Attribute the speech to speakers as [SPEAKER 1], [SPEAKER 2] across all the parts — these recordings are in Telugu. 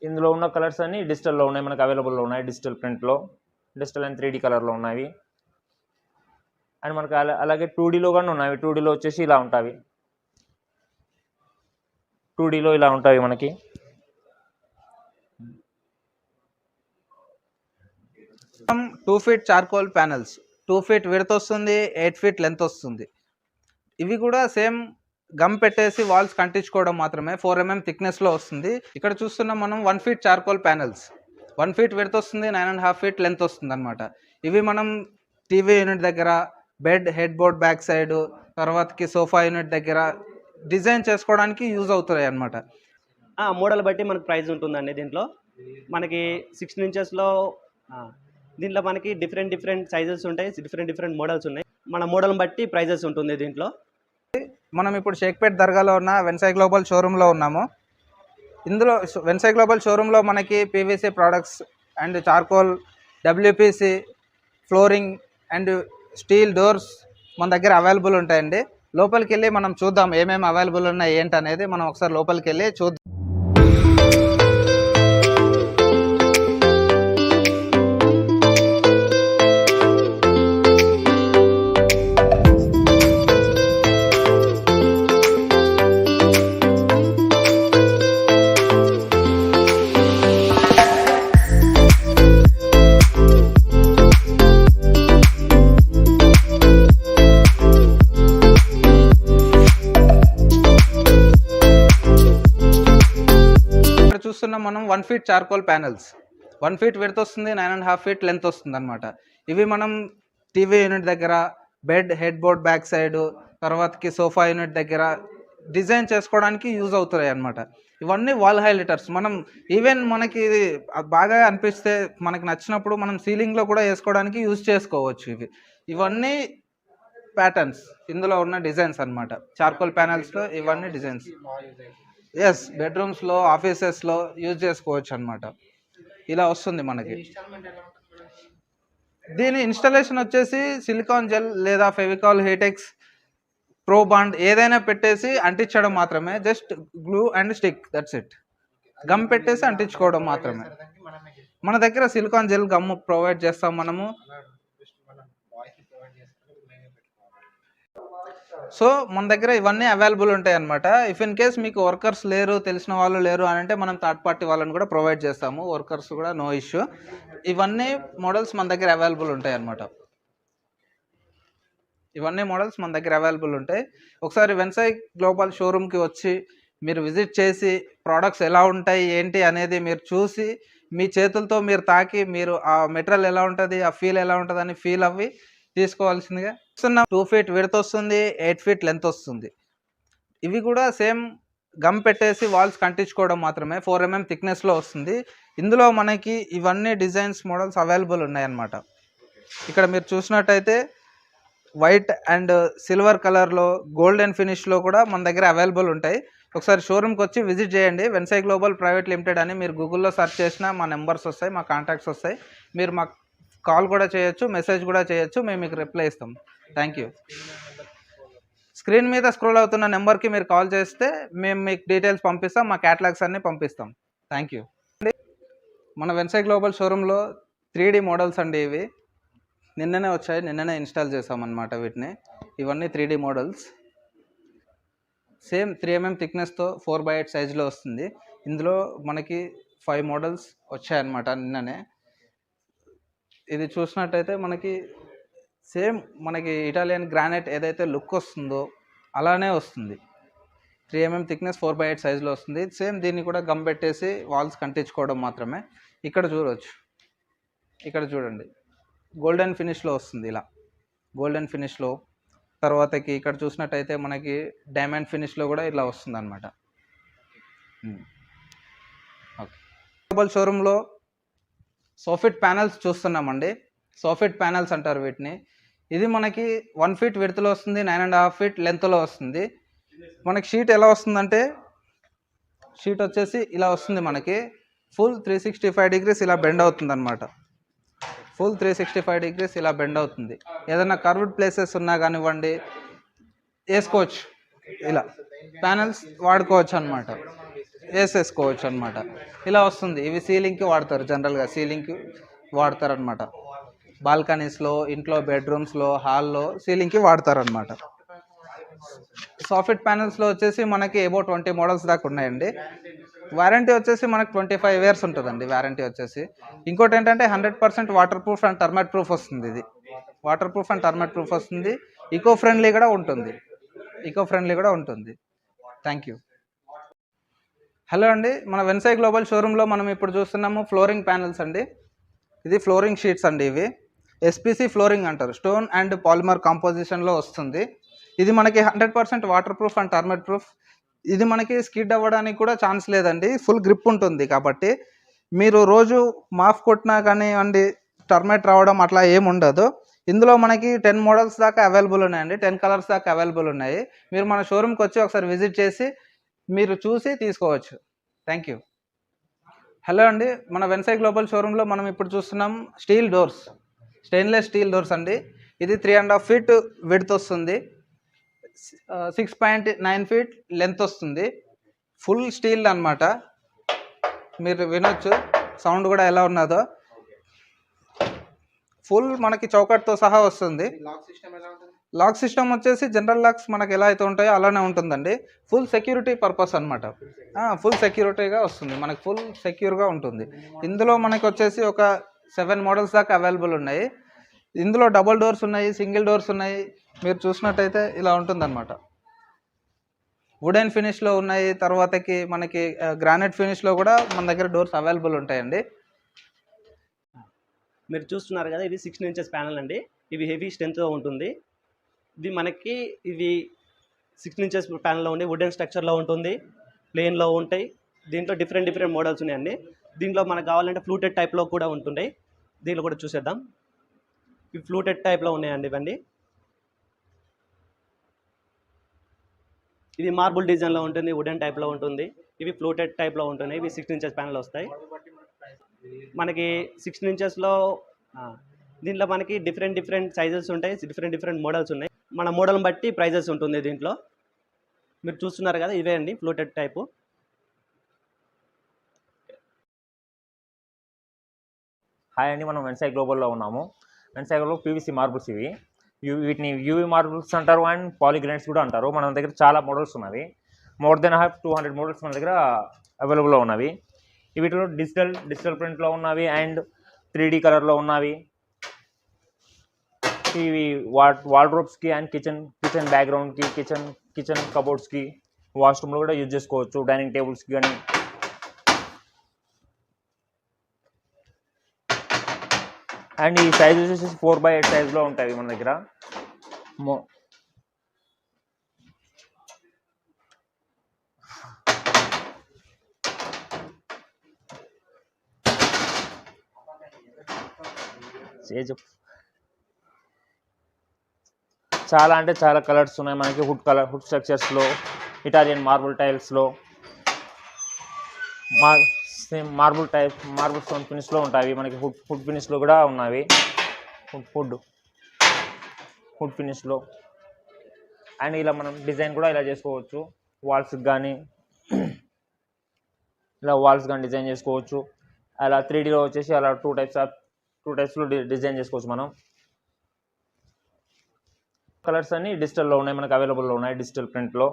[SPEAKER 1] ఇందులో ఉన్న కలర్స్ అన్ని డిజిటల్లో ఉన్నాయి, మనకు అవైలబుల్లో ఉన్నాయి. డిజిటల్ ప్రింట్లో, డిజిటల్ అండ్ 3D కలర్లో ఉన్నాయి. అండ్ మనకు అలాగే 2Dలో కానీ ఉన్నాయి. 2Dలో వచ్చేసి ఇలా ఉంటాయి. 2Dలో ఇలా ఉంటాయి మనకి.
[SPEAKER 2] 2 feet charcoal panels, 2 feet width వస్తుంది, 8 feet లెంత్ వస్తుంది. ఇవి కూడా సేమ్ గమ్ పెట్టేసి వాల్స్ కంటించుకోవడం మాత్రమే. 4 mm థిక్నెస్లో వస్తుంది. ఇక్కడ చూస్తున్నాం మనం 1 feet charcoal panels, 1 feet width వస్తుంది, 9.5 feet లెంత్ వస్తుంది అనమాట. ఇవి మనం టీవీ యూనిట్ దగ్గర, bed head board back side, తర్వాతకి సోఫా యూనిట్ దగ్గర డిజైన్ చేసుకోవడానికి యూజ్ అవుతాయి అనమాట.
[SPEAKER 3] మోడల్ బట్టి మనకు ప్రైస్ ఉంటుందండి. దీంట్లో మనకి 16 inchesలో దీంట్లో మనకి డిఫరెంట్ సైజెస్ ఉంటాయి, డిఫరెంట్ మోడల్స్ ఉన్నాయి. మన మోడల్ని బట్టి ప్రైజెస్ ఉంటుంది దీంట్లో.
[SPEAKER 2] మనం ఇప్పుడు షేక్పేట్ దర్గాలో ఉన్న వెన్సై గ్లోబల్ షోరూంలో ఉన్నాము. ఇందులో వెన్సై గ్లోబల్ షోరూంలో మనకి PVC products and charcoal, WPC, flooring and steel doors మన దగ్గర అవైలబుల్ ఉంటాయండి. లోపలికి వెళ్ళి మనం చూద్దాం ఏమేమి అవైలబుల్ ఉన్నాయి ఏంటనేది. మనం ఒకసారి లోపలికి వెళ్ళి చూద్దాం. చూస్తున్నాం మనం 1 feet charcoal panels, 1 feet width వస్తుంది, 9.5 feet లెంత్ వస్తుంది అనమాట. ఇవి మనం టీవీ యూనిట్ దగ్గర, bed head board back side, తర్వాతకి సోఫా యూనిట్ దగ్గర డిజైన్ చేసుకోవడానికి యూజ్ అవుతాయి అనమాట. ఇవన్నీ వాల్ హైలైటర్స్. మనం ఈవెన్ మనకి ఇది బాగా అనిపిస్తే మనకి నచ్చినప్పుడు మనం సీలింగ్లో కూడా వేసుకోవడానికి యూజ్ చేసుకోవచ్చు. ఇవన్నీ ప్యాటర్న్స్ ఇందులో ఉన్న డిజైన్స్ అనమాట. చార్కోల్ ప్యానెల్స్లో ఇవన్నీ డిజైన్స్. ఎస్, బెడ్రూమ్స్లో, ఆఫీసెస్లో యూజ్ చేసుకోవచ్చు అనమాట. ఇలా వస్తుంది మనకి. దీని ఇన్స్టాలేషన్ వచ్చేసి సిలికాన్ జెల్ లేదా ఫెవికాల్, హీటెక్స్, ప్రో బాండ్ ఏదైనా పెట్టేసి అంటించడం మాత్రమే. Just glue and stick, that's it. Gum పెట్టేసి అంటించుకోవడం మాత్రమే. మన దగ్గర సిలికాన్ జెల్ గమ్ ప్రొవైడ్ చేస్తాం మనము. సో మన దగ్గర ఇవన్నీ అవైలబుల్ ఉంటాయి అనమాట. ఇఫ్ ఇన్ కేస్ మీకు వర్కర్స్ లేరు, తెలిసిన వాళ్ళు లేరు అని అంటే మనం థర్డ్ పార్టీ వాళ్ళని కూడా ప్రొవైడ్ చేస్తాము. వర్కర్స్ కూడా నో ఇష్యూ. ఇవన్నీ మోడల్స్ మన దగ్గర అవైలబుల్ ఉంటాయి అనమాట. ఇవన్నీ మోడల్స్ మన దగ్గర అవైలబుల్ ఉంటాయి. ఒకసారి వెన్సై గ్లోబల్ షోరూమ్కి వచ్చి మీరు విజిట్ చేసి ప్రోడక్ట్స్ ఎలా ఉంటాయి ఏంటి అనేది మీరు చూసి మీ చేతులతో మీరు తాకి మీరు ఆ మెటీరియల్ ఎలా ఉంటుంది, ఆ ఫీల్ ఎలా ఉంటుంది అని ఫీల్ అవ్వి తీసుకోవాల్సిందిగా. 2 feet విడ్త్ వస్తుంది, 8 feet లెంత్ వస్తుంది. ఇవి కూడా సేమ్ గమ్ పెట్టేసి వాల్స్ కంటించుకోవడం మాత్రమే. 4 mm థిక్నెస్లో వస్తుంది. ఇందులో మనకి ఇవన్నీ డిజైన్స్, మోడల్స్ అవైలబుల్ ఉన్నాయన్నమాట. ఇక్కడ మీరు చూసినట్టయితే వైట్ అండ్ సిల్వర్ కలర్లో, గోల్డెన్ ఫినిష్లో కూడా మన దగ్గర అవైలబుల్ ఉంటాయి. ఒకసారి షోరూమ్కి వచ్చి విజిట్ చేయండి. వెన్సై గ్లోబల్ ప్రైవేట్ లిమిటెడ్ అని మీరు గూగుల్లో సెర్చ్ చేసినా మా నెంబర్స్ వస్తాయి, మా కాంటాక్ట్స్ వస్తాయి. మీరు మాకు కాల్ కూడా చేయొచ్చు, మెసేజ్ కూడా చేయొచ్చు, మేము మీకు రిప్లై ఇస్తాం. Thank you. స్క్రీన్ మీద స్క్రోల్ అవుతున్న నెంబర్కి మీరు కాల్ చేస్తే మేము మీకు డీటెయిల్స్ పంపిస్తాం, మా క్యాటలాగ్స్ అన్నీ పంపిస్తాం. Thank you. మన వెన్సై గ్లోబల్ షోరూంలో 3D మోడల్స్ అండి. ఇవి నిన్ననే వచ్చాయి, నిన్ననే ఇన్స్టాల్ చేసామన్నమాట వీటిని. ఇవన్నీ 3D models. Same 3 mm థిక్నెస్తో 4x8 సైజులో వస్తుంది. ఇందులో మనకి 5 మోడల్స్ వచ్చాయన్నమాట నిన్ననే. ఇది చూసినట్టయితే మనకి సేమ్ మనకి ఇటాలియన్ గ్రానైట్ ఏదైతే లుక్ వస్తుందో అలానే వస్తుంది. 3 mm థిక్నెస్ 4x8 సైజులో వస్తుంది. సేమ్ దీన్ని కూడా గమ్ పెట్టేసి వాల్స్ కంటించుకోవడం మాత్రమే. ఇక్కడ చూడవచ్చు, ఇక్కడ చూడండి, గోల్డెన్ ఫినిష్లో వస్తుంది. ఇలా గోల్డెన్ ఫినిష్లో, తర్వాతకి ఇక్కడ చూసినట్టయితే మనకి డైమండ్ ఫినిష్లో కూడా ఇలా వస్తుంది అనమాట. ఓకే. గ్లోబల్ షోరూంలో సోఫిట్ ప్యానెల్స్ చూస్తున్నామండి. సోఫిట్ ప్యానెల్స్ అంటారు వీటిని. ఇది మనకి 1 feet విడ్త్లో వస్తుంది, 9.5 feet లెంత్లో వస్తుంది. మనకి షీట్ ఎలా వస్తుందంటే, షీట్ వచ్చేసి ఇలా వస్తుంది మనకి. ఫుల్ 365 degrees ఇలా బెండ్ అవుతుంది అనమాట. ఫుల్ 365 degrees ఇలా బెండ్ అవుతుంది. ఏదైనా కర్వ్డ్ ప్లేసెస్ ఉన్నా కానివ్వండి వేసుకోవచ్చు, ఇలా ప్యానెల్స్ వాడుకోవచ్చు అనమాట. వేసేసుకోవచ్చు అనమాట. ఇలా వస్తుంది. ఇవి సీలింగ్కి వాడతారు, జనరల్గా సీలింగ్కి వాడతారు అనమాట. బాల్కనీస్లో, ఇంట్లో బెడ్రూమ్స్లో, హాల్లో సీలింగ్కి వాడతారు అనమాట. సాఫ్ట్ ప్యానెల్స్లో వచ్చేసి మనకి అబౌట్ 20 మోడల్స్ దాకా ఉన్నాయండి. వారంటీ వచ్చేసి మనకు 25 ఇయర్స్ ఉంటుందండి వారంటీ వచ్చేసి. ఇంకోటి ఏంటంటే 100% water proof and termite proof వస్తుంది. ఇది water proof and termite proof వస్తుంది. ఈకో ఫ్రెండ్లీ కూడా ఉంటుంది. Thank you. హలో అండి, మన వెన్సై గ్లోబల్ షోరూంలో మనం ఇప్పుడు చూస్తున్నాము ఫ్లోరింగ్ ప్యానెల్స్ అండి. ఇది ఫ్లోరింగ్ షీట్స్ అండి. ఇవి ఎస్పీసీ ఫ్లోరింగ్ అంటారు, స్టోన్ అండ్ పాలిమర్ కాంపోజిషన్లో వస్తుంది. ఇది మనకి 100% water proof and termite proof. ఇది మనకి స్కిడ్ అవ్వడానికి కూడా ఛాన్స్ లేదండి, ఫుల్ గ్రిప్ ఉంటుంది. కాబట్టి మీరు రోజు మాఫ్ కొట్టినా కానివ్వండి, టర్మైట్ రావడం అట్లా ఏమి ఉండదు. ఇందులో మనకి 10 మోడల్స్ దాకా అవైలబుల్ ఉన్నాయండి, 10 కలర్స్ దాకా అవైలబుల్ ఉన్నాయి. మీరు మన షోరూమ్కి వచ్చి ఒకసారి విజిట్ చేసి మీరు చూసి తీసుకోవచ్చు. Thank you. హలో అండి, మన వెన్సై గ్లోబల్ షోరూంలో మనం ఇప్పుడు చూస్తున్నాం steel doors, stainless steel doors అండి. ఇది 3.5 feet విడ్త్ వస్తుంది, 6.9 feet లెంత్ వస్తుంది. ఫుల్ స్టీల్ అన్నమాట. మీరు వినొచ్చు సౌండ్ కూడా ఎలా ఉన్నదో. ఫుల్ మనకి చౌకట్తో సహా వస్తుంది. లాక్ సిస్టమ్ వచ్చేసి జనరల్ లాక్స్ మనకి ఎలా అయితే ఉంటాయో అలానే ఉంటుందండి. ఫుల్ సెక్యూరిటీ పర్పస్ అనమాట. ఫుల్ సెక్యూరిటీగా వస్తుంది, మనకి ఫుల్ సెక్యూర్గా ఉంటుంది. ఇందులో మనకి వచ్చేసి ఒక 7 మోడల్స్ దాకా అవైలబుల్ ఉన్నాయి. ఇందులో డబుల్ డోర్స్ ఉన్నాయి, సింగిల్ డోర్స్ ఉన్నాయి. మీరు చూసినట్టయితే ఇలా ఉంటుందన్నమాట. వుడెన్ ఫినిష్లో ఉన్నాయి. తర్వాతకి మనకి గ్రానైట్ ఫినిష్లో కూడా మన దగ్గర డోర్స్ అవైలబుల్ ఉంటాయండి.
[SPEAKER 3] మీరు చూస్తున్నారు కదా, ఇది 16 inches ప్యానల్ అండి. ఇవి హెవీ స్ట్రెంత్తో ఉంటుంది. ఇది మనకి 16 inches ప్యానల్లో ఉండి వుడెన్ స్ట్రక్చర్లో ఉంటుంది, ప్లేన్లో ఉంటాయి. దీంట్లో డిఫరెంట్ మోడల్స్ ఉన్నాయండి. దీంట్లో మనకు కావాలంటే ఫ్లూటెడ్ టైప్లో కూడా ఉంటుంటాయి. దీంట్లో కూడా చూసేద్దాం. ఇవి ఫ్లూటెడ్ టైప్లో ఉన్నాయండి. ఇవన్నీ ఇది మార్బుల్ డిజైన్లో ఉంటుంది, వుడెన్ టైప్లో ఉంటుంది. ఇవి ఫ్లూటెడ్ టైప్లో ఉంటున్నాయి. ఇవి 16 inches ప్యానల్ వస్తాయి మనకి. 16 inchesలో దీంట్లో మనకి డిఫరెంట్ సైజెస్ ఉంటాయి, డిఫరెంట్ మోడల్స్ ఉన్నాయి. మన మోడల్ని బట్టి ప్రైజెస్ ఉంటుంది దీంట్లో. మీరు చూస్తున్నారు కదా, ఇవే అండి ఫ్లూటెడ్ టైపు.
[SPEAKER 1] హాయ్ అండి, మనం వెన్సై గ్లోబల్లో ఉన్నాము. వెన్సై గ్లోబల్ పీవీసీ మార్బుల్స్ ఇవి. వీటిని యూవీ మార్బుల్స్ అంటారు అండ్ పాలిగ్రానైట్స్ కూడా అంటారు. మన దగ్గర చాలా మోడల్స్ ఉన్నవి. మోర్ దెన్ 200 మోడల్స్ మన దగ్గర అవైలబుల్లో ఉన్నవి. వీటిలో డిజిటల్ ప్రింట్లో ఉన్నవి అండ్ 3D కలర్లో ఉన్నవి. ఇవి వార్డ్రోబ్స్కి అండ్ కిచెన్ బ్యాక్గ్రౌండ్కి, కిచెన్ కబోర్డ్స్కి, వాష్రూమ్లో కూడా యూజ్ చేసుకోవచ్చు, డైనింగ్ టేబుల్స్కి కానీ. అండ్ ఈ సైజ్ వచ్చేసి 4x8 సైజులో ఉంటాయి మన దగ్గర. చాలా అంటే చాలా కలర్స్ ఉన్నాయి మనకి. హుడ్ స్ట్రక్చర్స్లో, ఇటాలియన్ మార్బుల్ టైల్స్లో, సేమ్ మార్బుల్ స్టోన్ ఫినిష్లో ఉంటాయి మనకి. హుడ్ ఫినిష్లో కూడా ఉన్నవి. హుడ్ ఫినిష్లో. అండ్ ఇలా మనం డిజైన్ కూడా ఇలా చేసుకోవచ్చు. వాల్స్కి కానీ డిజైన్ చేసుకోవచ్చు. అలా 3Dలో వచ్చేసి అలా టూ టైప్స్లో డిజైన్ చేసుకోవచ్చు మనం. కలర్స్ అన్ని డిజిటల్లో ఉన్నాయి మనకు, అవైలబుల్లో ఉన్నాయి. డిజిటల్ ప్రింట్లో,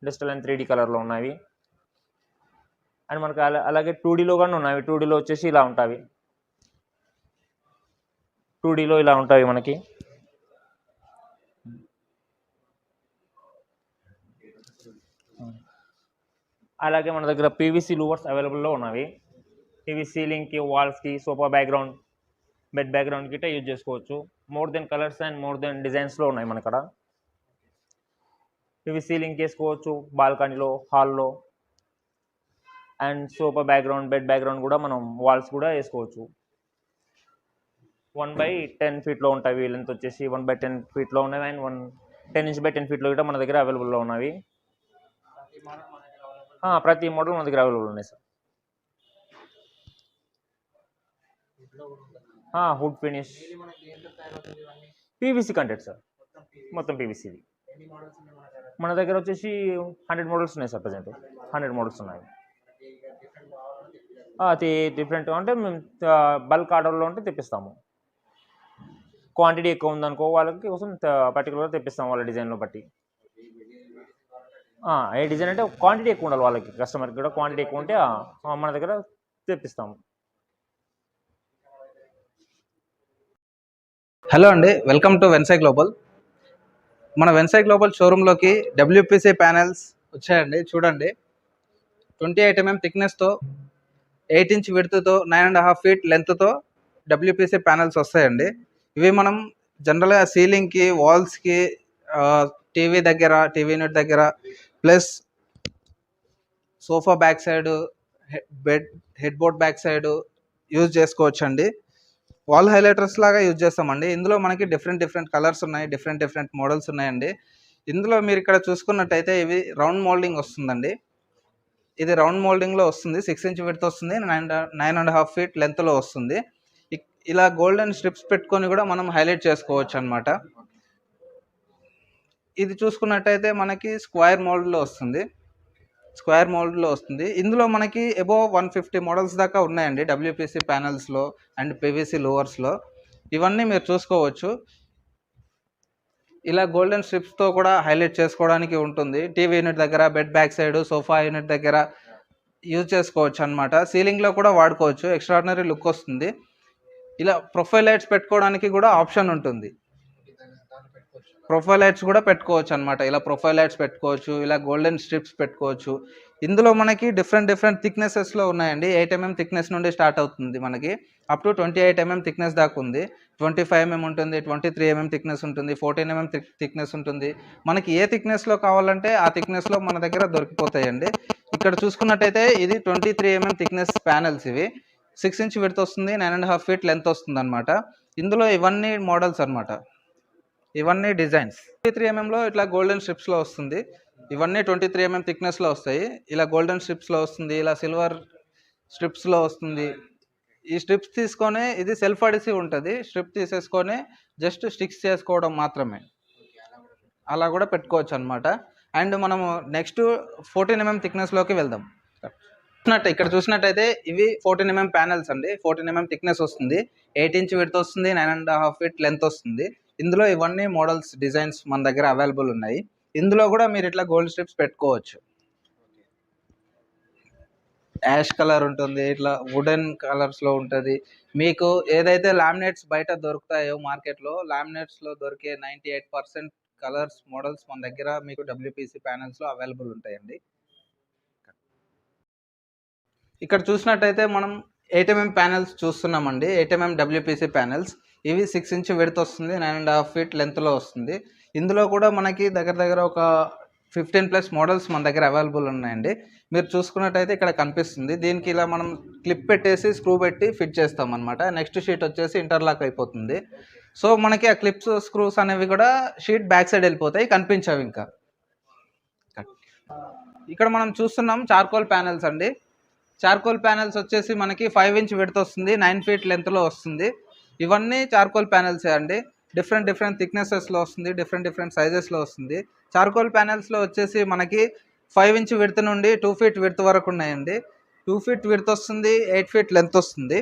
[SPEAKER 1] డిజిటల్ అండ్ 3D కలర్లో ఉన్నాయి. అండ్ మనకు అలాగే 2Dలో కానీ ఉన్నాయి. 2Dలో వచ్చేసి ఇలా ఉంటాయి. 2Dలో ఇలా ఉంటాయి మనకి. అలాగే మన దగ్గర పీవీసీ లూవర్స్ అవైలబుల్లో ఉన్నవి. ఇవి సీలింగ్కి, వాల్స్కి, సోఫా బ్యాక్గ్రౌండ్, బెడ్ బ్యాక్గ్రౌండ్ గిట్ట యూజ్ చేసుకోవచ్చు. More than colours and more than డిజైన్స్లో ఉన్నాయి మన ఇక్కడ. ఇవి సీలింగ్కి వేసుకోవచ్చు, బాల్కనీలో, హాల్లో. And sofa background, bed background కూడా మనం వాల్స్ కూడా వేసుకోవచ్చు. 1/10 ఫీట్లో ఉంటాయి. లెంత్ వచ్చేసి 1/10 ఫీట్లో ఉన్నవి. అండ్ 10 inch by 10 ఫీట్లో కూడా మన దగ్గర అవైలబుల్లో ఉన్నవి. ప్రతి మోడల్ మన దగ్గర అవైలబుల్ ఉన్నాయి sir. Hood finish PVC content sir, మొత్తం పీవీసీది. మన దగ్గర వచ్చేసి 100 మోడల్స్ ఉన్నాయి సార్. ప్రజెంట్ 100 మోడల్స్ ఉన్నాయి. అది డిఫరెంట్ అంటే మేము బల్క్ ఆర్డర్లో ఉంటే తెప్పిస్తాము. క్వాంటిటీ ఎక్కువ ఉందనుకో వాళ్ళకి కోసం పర్టికులర్గా తెప్పిస్తాం వాళ్ళ డిజైన్లో బట్టి. ఏ డిజైన్ అంటే క్వాంటిటీ ఎక్కువ ఉండాలి వాళ్ళకి, కస్టమర్కి కూడా క్వాంటిటీ ఎక్కువ ఉంటే మన దగ్గర తెప్పిస్తాము.
[SPEAKER 2] హలో అండి, వెల్కమ్ టు వెన్సై గ్లోబల్. మన వెన్సై గ్లోబల్ షోరూంలోకి డబ్ల్యూపీసీ ప్యానెల్స్ వచ్చాయండి. చూడండి, 28 mm థిక్నెస్తో 8 inch విడ్త్తో 9.5 feet లెంత్తో డబ్ల్యూపీసీ ప్యానెల్స్ వస్తాయండి. ఇవి మనం జనరల్గా సీలింగ్కి, వాల్స్కి, టీవీ దగ్గర, టీవీ యూనిట్ దగ్గర, plus sofa back side, head board back side use చేసుకోవచ్చండి. వాల్ హైలైటర్స్ లాగా యూజ్ చేస్తామండి. ఇందులో మనకి డిఫరెంట్ కలర్స్ ఉన్నాయి, డిఫరెంట్ మోడల్స్ ఉన్నాయండి. ఇందులో మీరు ఇక్కడ చూసుకున్నట్టయితే ఇవి రౌండ్ మోల్డింగ్ వస్తుందండి. ఇది రౌండ్ మోల్డింగ్లో వస్తుంది. 6 inch విడ్త్ వస్తుంది, 9.5 feet లెంత్లో వస్తుంది. ఇలా గోల్డెన్ స్ట్రిప్స్ పెట్టుకొని కూడా మనం హైలైట్ చేసుకోవచ్చు అనమాట. ఇది చూసుకున్నట్టయితే మనకి స్క్వేర్ మోల్డ్లో వస్తుంది. ఇందులో మనకి అబోవ్ 150 మోడల్స్ దాకా ఉన్నాయండి డబ్ల్యూపీసీ ప్యానల్స్లో అండ్ పీవీసీ లోవర్స్లో. ఇవన్నీ మీరు చూసుకోవచ్చు. ఇలా గోల్డెన్ స్ట్రిప్స్తో కూడా హైలైట్ చేసుకోవడానికి ఉంటుంది. టీవీ యూనిట్ దగ్గర, bed back side, sofa unit దగ్గర యూజ్ చేసుకోవచ్చు అనమాట. సీలింగ్లో కూడా వాడుకోవచ్చు, ఎక్స్ట్రాడినరీ లుక్ వస్తుంది. ఇలా ప్రొఫైల్ లైట్స్ పెట్టుకోవడానికి కూడా ఆప్షన్ ఉంటుంది. ప్రొఫైల్ లైట్స్ కూడా పెట్టుకోవచ్చు అనమాట. ఇలా ప్రొఫైల్ లైట్స్ పెట్టుకోవచ్చు, ఇలా గోల్డెన్ స్ట్రిప్స్ పెట్టుకోవచ్చు. ఇందులో మనకి డిఫరెంట్ థిక్నెసెస్లో ఉన్నాయండి. 8 mm థిక్నెస్ నుండి స్టార్ట్ అవుతుంది మనకి, అప్ టు 28 mm థిక్నెస్ దాకా ఉంది. 25 mm ఉంటుంది, 23 mm థిక్నెస్ ఉంటుంది, 14 mm థిక్నెస్ ఉంటుంది. మనకి ఏ థిక్నెస్లో కావాలంటే ఆ థిక్నెస్లో మన దగ్గర దొరికిపోతాయండి. ఇక్కడ చూసుకున్నట్టయితే ఇది 23 mm థిక్నెస్ ప్యానెల్స్. ఇవి 6 inch విడ్త్ వస్తుంది, 9.5 feet లెంత్ వస్తుంది అనమాట. ఇందులో ఇవన్నీ మోడల్స్ అనమాట, ఇవన్నీ డిజైన్స్. 23 mm ఇట్లా గోల్డెన్ స్ట్రిప్స్లో వస్తుంది. ఇవన్నీ 23 mm థిక్నెస్లో వస్తాయి. ఇలా గోల్డెన్ స్ట్రిప్స్లో వస్తుంది, ఇలా సిల్వర్ స్ట్రిప్స్లో వస్తుంది. ఈ స్ట్రిప్స్ తీసుకొని, ఇది సెల్ఫ్ అడిసివ్ ఉంటుంది, స్ట్రిప్ తీసేసుకొని జస్ట్ స్టిక్స్ చేసుకోవడం మాత్రమే. అలా కూడా పెట్టుకోవచ్చు అనమాట. అండ్ మనము నెక్స్ట్ 14 mm థిక్నెస్లోకి వెళ్దాం. ఇక్కడ చూసినట్టయితే ఇవి 14 mm ప్యానెల్స్ అండి. 14 mm థిక్నెస్ వస్తుంది, 8 inch విడ్త్ వస్తుంది, 9.5 feet లెంత్ వస్తుంది. ఇందులో ఇవన్నీ మోడల్స్, డిజైన్స్ మన దగ్గర అవైలబుల్ ఉన్నాయి. ఇందులో కూడా మీరు ఇట్లా గోల్డ్ స్ట్రిప్స్ పెట్టుకోవచ్చు. యాష్ కలర్ ఉంటుంది, ఇట్లా వుడెన్ కలర్స్లో ఉంటుంది. మీకు ఏదైతే లామినేట్స్ బయట దొరుకుతాయో మార్కెట్లో, లామినేట్స్లో దొరికే 98% కలర్స్, మోడల్స్ మన దగ్గర మీకు డబ్ల్యూపీసీ ప్యానెల్స్లో అవైలబుల్ ఉంటాయండి. ఇక్కడ చూసినట్టయితే మనం 8 mm ప్యానెల్స్ చూస్తున్నామండి. 8 mm డబ్ల్యూపీసీ ప్యానెల్స్. ఇవి 6 inch విడ్త్ వస్తుంది, 9.5 feet లెంత్లో వస్తుంది. ఇందులో కూడా మనకి దగ్గర ఒక 15+ మోడల్స్ మన దగ్గర అవైలబుల్ ఉన్నాయండి. మీరు చూసుకున్నట్టయితే ఇక్కడ కనిపిస్తుంది. దీనికి ఇలా మనం క్లిప్ పెట్టేసి స్క్రూ పెట్టి ఫిట్ చేస్తాం అనమాట. నెక్స్ట్ షీట్ వచ్చేసి ఇంటర్లాక్ అయిపోతుంది. సో మనకి ఆ క్లిప్స్, స్క్రూస్ అనేవి కూడా షీట్ బ్యాక్ సైడ్ వెళ్ళిపోతాయి, కనిపించవు ఇంకా. ఇక్కడ మనం చూస్తున్నాం చార్కోల్ ప్యానెల్స్ అండి. చార్కోల్ ప్యానెల్స్ వచ్చేసి మనకి 5 inch విడ్త్ వస్తుంది, 9 feet లెంత్లో వస్తుంది. ఇవన్నీ చార్కోల్ ప్యానెల్సే అండి. డిఫరెంట్ థిక్నెసెస్లో వస్తుంది, డిఫరెంట్ సైజెస్లో వస్తుంది. చార్కోల్ ప్యానెల్స్లో వచ్చేసి మనకి 5 inch విడ్త్ నుండి 2 feet విడ్త్ వరకు ఉన్నాయండి. 2 feet విడ్త్ వస్తుంది, 8 feet లెంత్ వస్తుంది.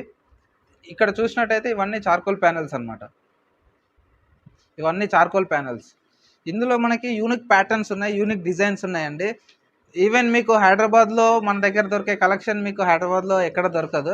[SPEAKER 2] ఇక్కడ చూసినట్టయితే ఇవన్నీ చార్కోల్ ప్యానెల్స్ అనమాట. ఇవన్నీ చార్కోల్ ప్యానెల్స్. ఇందులో మనకి యూనిక్ ప్యాటర్న్స్ ఉన్నాయి, యూనిక్ డిజైన్స్ ఉన్నాయండి. ఈవెన్ మీకు హైదరాబాద్లో మన దగ్గర దొరికే కలెక్షన్ మీకు హైదరాబాద్లో ఎక్కడ దొరకదు.